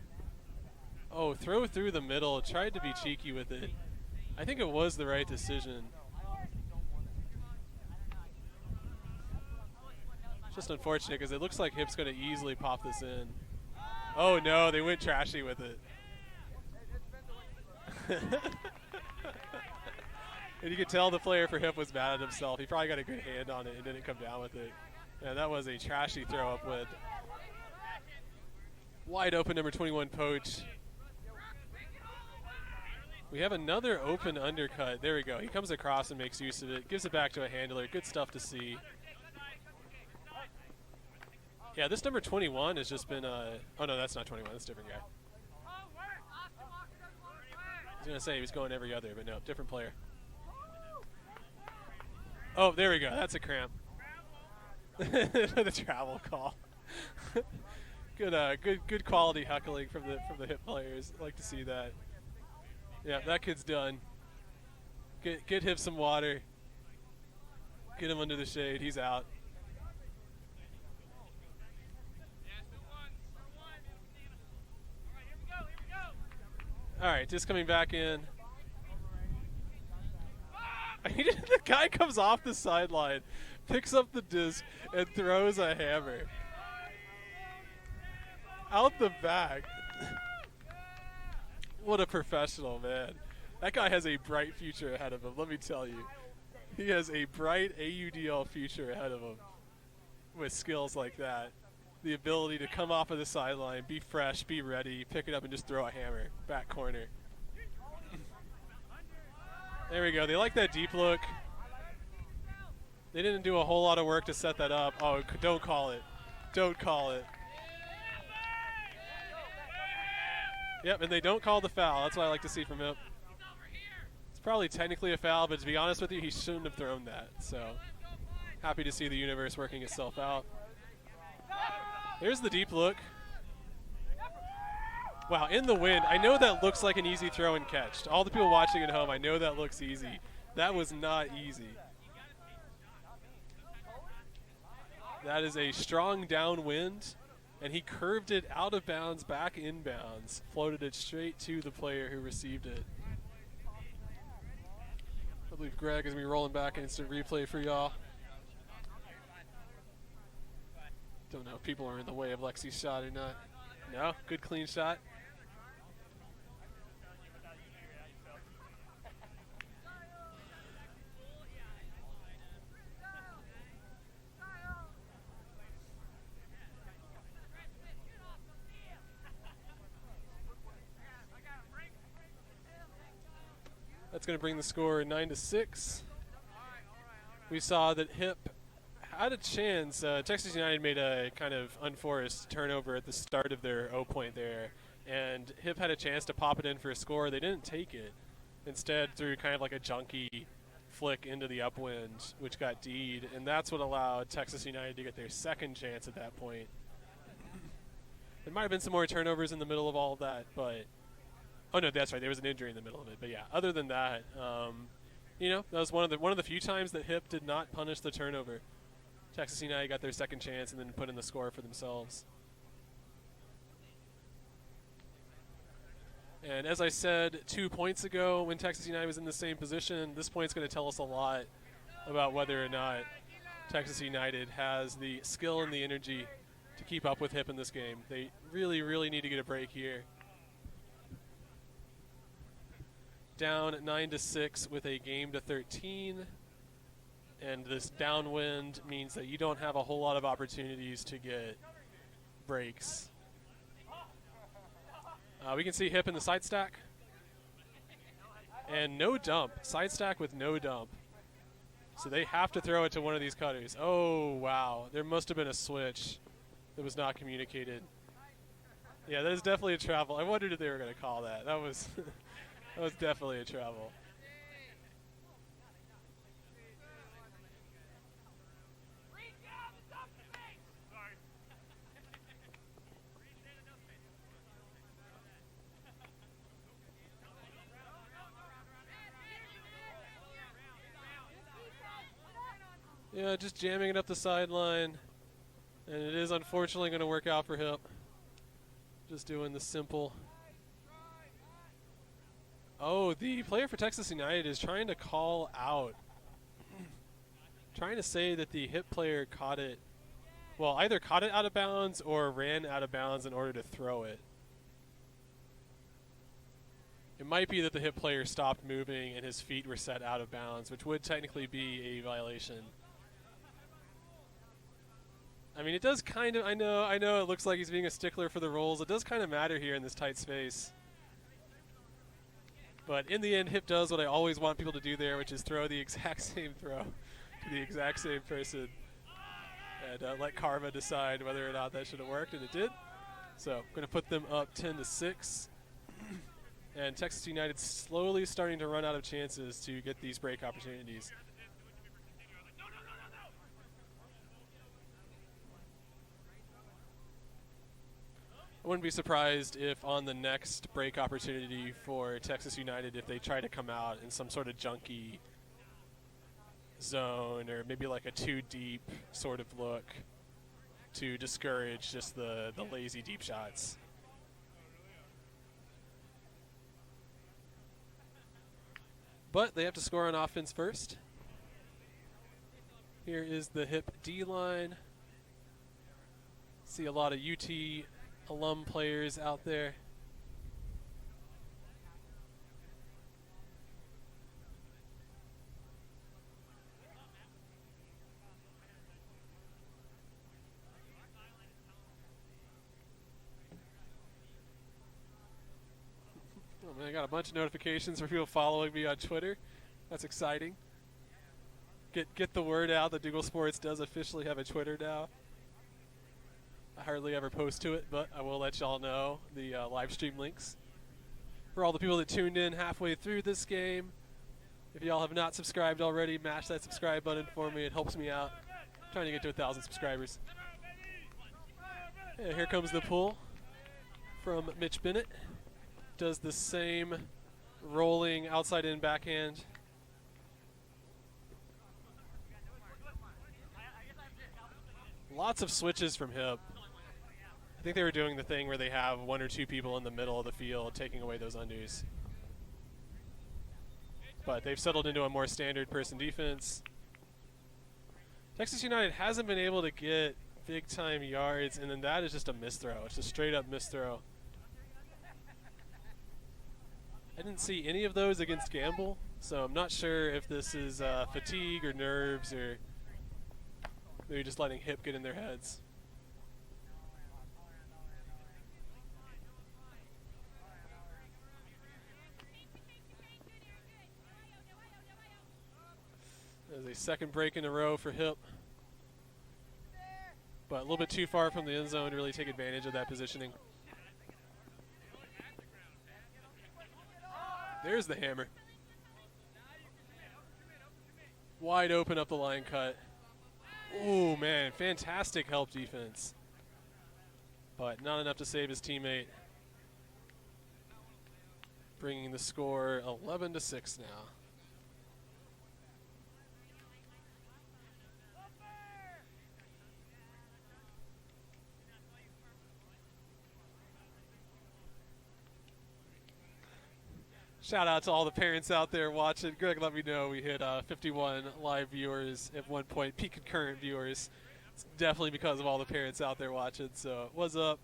A: Oh, throw through the middle, tried to be cheeky with it. I think it was the right decision. Just unfortunate because it looks like H.I.P's going to easily pop this in. Oh no, they went trashy with it. And you could tell the player for H.I.P was mad at himself. He probably got a good hand on it and didn't come down with it. Yeah, that was a trashy throw up with wide open number 21 Poach. We have another open undercut. There we go. He comes across and makes use of it. Gives it back to a handler. Good stuff to see. Yeah, this number 21 has just been oh no, that's not 21. That's a different guy. I was going to say he was going every other, but no, different player. Oh, there we go. That's a cramp. The travel call. Good quality heckling from the H.I.P players. Like to see that. Yeah, that kid's done. Get H.I.P some water. Get him under the shade. He's out. All right, just coming back in. The guy comes off the sideline, picks up the disc, and throws a hammer. Out the back. What a professional, man. That guy has a bright future ahead of him, let me tell you. He has a bright AUDL future ahead of him with skills like that. The ability to come off of the sideline, be fresh, be ready, pick it up, and just throw a hammer. Back corner. There we go. They like that deep look. They didn't do a whole lot of work to set that up. Oh, don't call it. Don't call it. Yep, and they don't call the foul. That's what I like to see from him. It's probably technically a foul, but to be honest with you, he shouldn't have thrown that. So happy to see the universe working itself out. There's the deep look. Wow, in the wind. I know that looks like an easy throw and catch. To all the people watching at home, I know that looks easy. That was not easy. That is a strong downwind, and he curved it out of bounds, back inbounds, floated it straight to the player who received it. I believe Greg is going to be rolling back an instant replay for y'all. Don't know if people are in the way of Lexi's shot or not. No, good clean shot. That's going to bring the score 9-6. We saw that H.I.P had a chance. Texas United made a kind of unforced turnover at the start of their O point there, and H.I.P had a chance to pop it in for a score. They didn't take it. Instead, threw kind of like a junky flick into the upwind, which got D'd, and that's what allowed Texas United to get their second chance at that point. There might have been some more turnovers in the middle of all of that, but oh no, that's right. There was an injury in the middle of it. But yeah, other than that, that was one of the few times that H.I.P did not punish the turnover. Texas United got their second chance and then put in the score for themselves. And as I said 2 points ago, when Texas United was in the same position, this point's going to tell us a lot about whether or not Texas United has the skill and the energy to keep up with H.I.P in this game. They really, really need to get a break here. Down 9-6 with a game to 13. And this downwind means that you don't have a whole lot of opportunities to get breaks. We can see H.I.P in the side stack. And no dump. Side stack with no dump. So they have to throw it to one of these cutters. Oh, wow. There must have been a switch that was not communicated. Yeah, that is definitely a travel. I wondered if they were going to call that. That was, that was definitely a travel. Yeah, just jamming it up the sideline. And it is unfortunately going to work out for H.I.P. Just doing the simple. Oh, the player for Texas United is trying to call out. Trying to say that the H.I.P player caught it. Well, either caught it out of bounds or ran out of bounds in order to throw it. It might be that the H.I.P player stopped moving and his feet were set out of bounds, which would technically be a violation. I mean, it does kind of, I know it looks like he's being a stickler for the rules. It does kind of matter here in this tight space. But in the end, H.I.P does what I always want people to do there, which is throw the exact same throw to the exact same person. And let karma decide whether or not that should have worked, and it did. So I'm going to put them up 10-6. And Texas United slowly starting to run out of chances to get these break opportunities. Wouldn't be surprised if on the next break opportunity for Texas United, if they try to come out in some sort of junky zone or maybe like a too deep sort of look to discourage just the lazy deep shots. But they have to score on offense first. Here is the H.I.P D-line. See a lot of UT alum players out there. Oh man, I got a bunch of notifications for people following me on Twitter. That's exciting. Get the word out that Dougal Sports does officially have a Twitter now. I hardly ever post to it, but I will let y'all know the live stream links. For all the people that tuned in halfway through this game, if y'all have not subscribed already, mash that subscribe button for me. It helps me out. I'm trying to get to 1,000 subscribers. And here comes the pull from Mitch Bennett. Does the same rolling outside in backhand. Lots of switches from H.I.P. I think they were doing the thing where they have one or two people in the middle of the field taking away those undos. But they've settled into a more standard person defense. Texas United hasn't been able to get big time yards, and then that is just a misthrow. It's a straight up misthrow. I didn't see any of those against Gamble, so I'm not sure if this is fatigue or nerves or maybe just letting H.I.P get in their heads. There's a second break in a row for H.I.P, but a little bit too far from the end zone to really take advantage of that positioning. There's the hammer. Wide open up the line cut. Ooh, man, fantastic help defense. But not enough to save his teammate. Bringing the score 11-6 now. Shout out to all the parents out there watching. Greg let me know we hit 51 live viewers at one point, peak concurrent viewers. It's definitely because of all the parents out there watching. So what's up?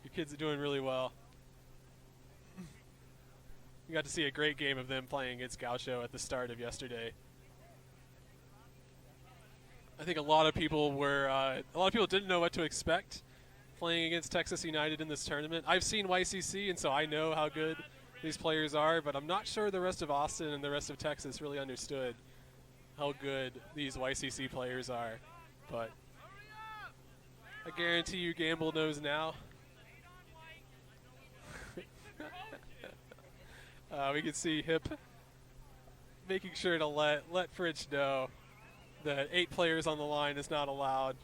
A: Your kids are doing really well. We got to see a great game of them playing against Gaucho at the start of yesterday. I think a lot of people didn't know what to expect playing against Texas United in this tournament. I've seen YCC, and so I know how good these players are, but I'm not sure the rest of Austin and the rest of Texas really understood how good these YCC players are. But I guarantee you Gamble knows now. We can see H.I.P making sure to let Fritch know that 8 players on the line is not allowed.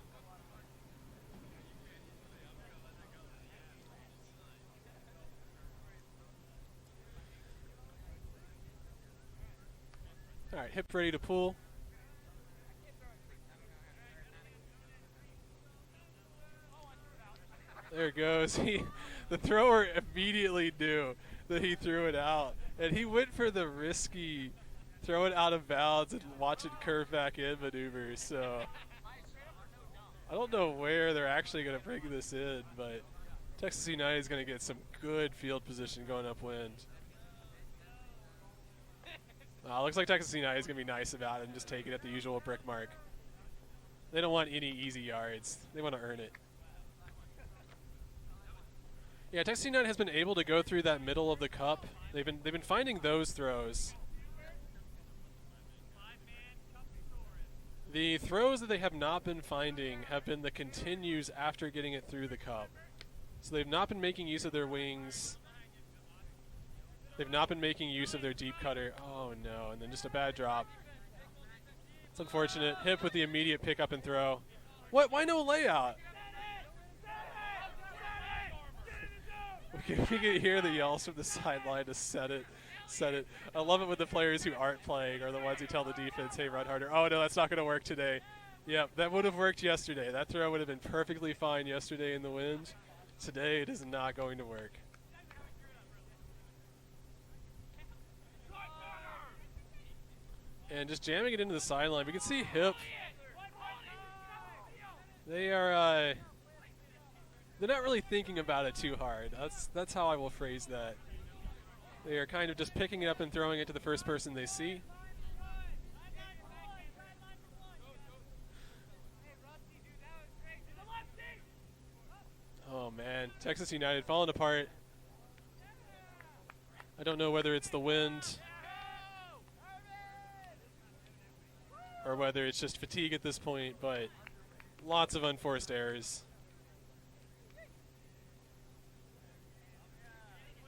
A: All right, H.I.P ready to pull. There it goes. The thrower immediately knew that he threw it out, and he went for the risky throw it out of bounds and watch it curve back in maneuver. So I don't know where they're actually going to bring this in, but Texas United is going to get some good field position going upwind. Looks like Texas United is going to be nice about it and just take it at the usual brick mark. They don't want any easy yards. They want to earn it. Yeah, Texas United has been able to go through that middle of the cup. They've been finding those throws. The throws that they have not been finding have been the continues after getting it through the cup. So they've not been making use of their wings. They've not been making use of their deep cutter. Oh no, and then just a bad drop. It's unfortunate. H.I.P with the immediate pickup and throw. What? Why no layout? We can hear the yells from the sideline to set it. I love it when the players who aren't playing are the ones who tell the defense, hey, run harder. Oh, no, that's not going to work today. Yep, that would have worked yesterday. That throw would have been perfectly fine yesterday in the wind. Today it is not going to work. And just jamming it into the sideline. We can see H.I.P. They are they're not really thinking about it too hard. That's how I will phrase that. They are kind of just picking it up and throwing it to the first person they see. Oh man, Texas United falling apart. I don't know whether it's the wind or whether it's just fatigue at this point, but lots of unforced errors.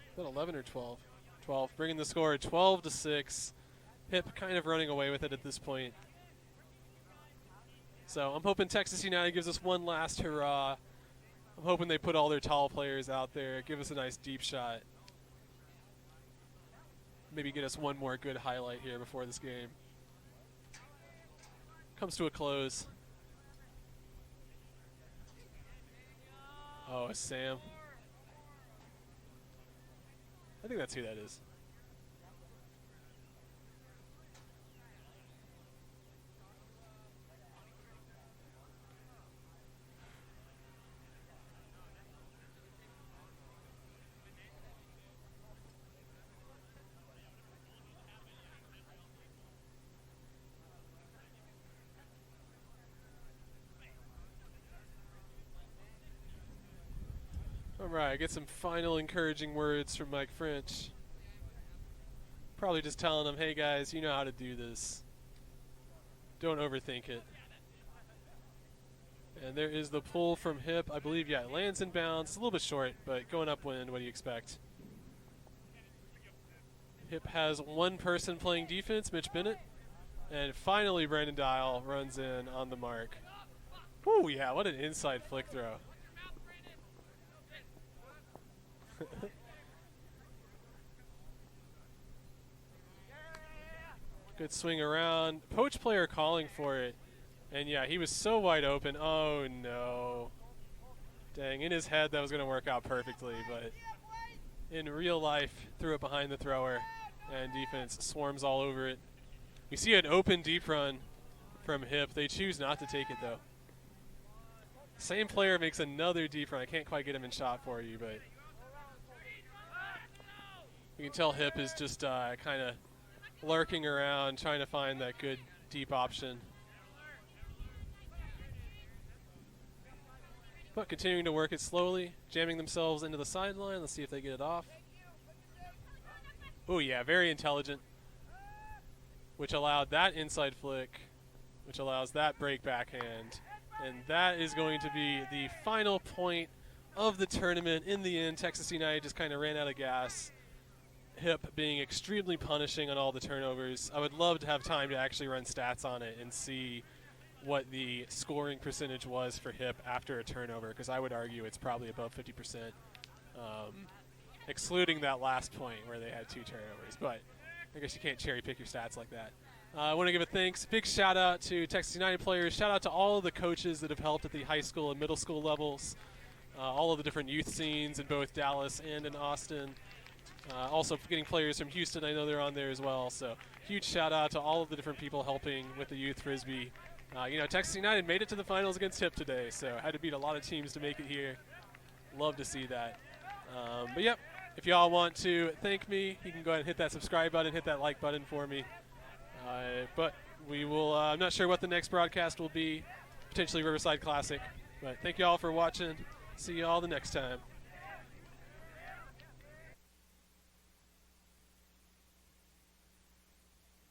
A: Is that 11 or 12? 12, bringing the score 12-6. H.I.P kind of running away with it at this point. So I'm hoping Texas United gives us one last hurrah. I'm hoping they put all their tall players out there, give us a nice deep shot. Maybe get us one more good highlight here before this game comes to a close. Oh, it's Sam. I think that's who that is. All right, get some final encouraging words from Mike French. Probably just telling them, hey guys, you know how to do this. Don't overthink it. And there is the pull from H.I.P. I believe, yeah, it lands in bounds. It's a little bit short, but going upwind, what do you expect? H.I.P has one person playing defense, Mitch Bennett. And finally, Brandon Dial runs in on the mark. Whew, yeah, what an inside flick throw. Good swing around. Poach player calling for it. And yeah, he was so wide open. Oh no. Dang, in his head that was going to work out perfectly, but in real life, threw it behind the thrower, and defense swarms all over it. We see an open deep run from H.I.P. They choose not to take it though. Same player makes another deep run. I can't quite get him in shot for you, but you can tell H.I.P is just kind of lurking around, trying to find that good deep option. But continuing to work it slowly, jamming themselves into the sideline. Let's see if they get it off. Oh yeah, very intelligent. Which allowed that inside flick, which allows that break backhand. And that is going to be the final point of the tournament. In the end, Texas United just kind of ran out of gas. H.I.P being extremely punishing on all the turnovers. I would love to have time to actually run stats on it and see what the scoring percentage was for H.I.P after a turnover, because I would argue it's probably above 50%, excluding that last point where they had 2 turnovers. But I guess you can't cherry pick your stats like that. I want to give a big shout out to Texas United players. Shout out to all of the coaches that have helped at the high school and middle school levels, all of the different youth scenes in both Dallas and in Austin. Also getting players from Houston, I know they're on there as well. So huge shout out to all of the different people helping with the youth Frisbee. You know, Texas United made it to the finals against H.I.P today, so had to beat a lot of teams to make it here. Love to see that. But yep, if y'all want to thank me, you can go ahead and hit that subscribe button, hit that like button for me. But we will, I'm not sure what the next broadcast will be, potentially Riverside Classic. But thank you all for watching. See you all the next time.